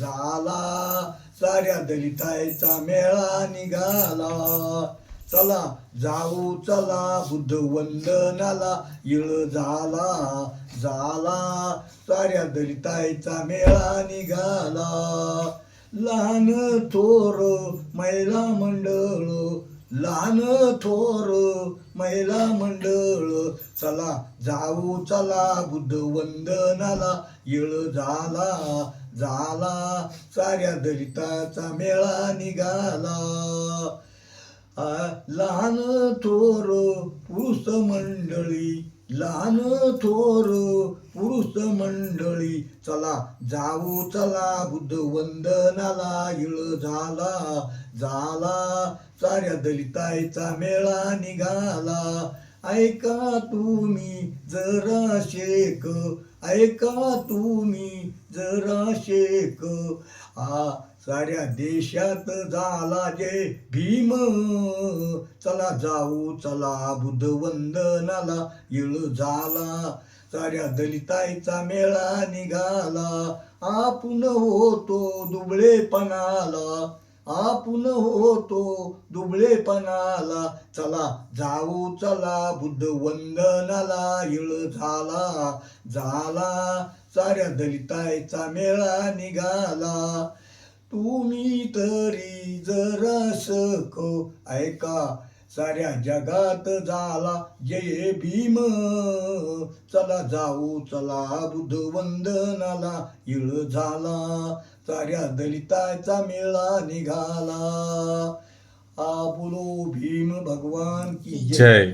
झाला, साऱ्या दलितांचा मेळा निघाला. चला जाऊ चला बुद्ध वंदनाला, येळ झाला झाला, साऱ्या दलितांचा मेळा निघाला. लहान थोर महिला मंडळ, लहान थोर महिला मंडळ, चला जाऊ चला बुद्ध वंदनाला, येळ झाला झाला, साऱ्या दलिताचा मेळा निघाला. लहान थोर पुरुष मंडळी, लहान थोर पुरुष मंडळी, चला जाऊ चला बुद्ध वंदनाला, येळ झाला झाला, साऱ्या दलितांचा मेळा निघाला. ऐका तुम्ही जरा शेक, ऐका तुम्ही जरा शेक, साऱ्या देशात झाला जय भीम. चला जाऊ चला बुद्ध वंदनाला, येळ झाला, साऱ्या दलितांचा मेळा निघाला. आपण होतो दुबळेपणाला, आपण होतो दुबळेपणाला, चला जाऊ चला बुद्ध वंदनाला, येळ झाला झाला, साऱ्या दलितांचा मेळा निघाला. तुम्ही तरी जरासक ऐका, साऱ्या जगात झाला जय भीम. चला जाऊ चला बुद्ध वंदनाला, येळ झाला, साऱ्या दलितांचा मेळा निघाला. बोलो भीम भगवान की जय.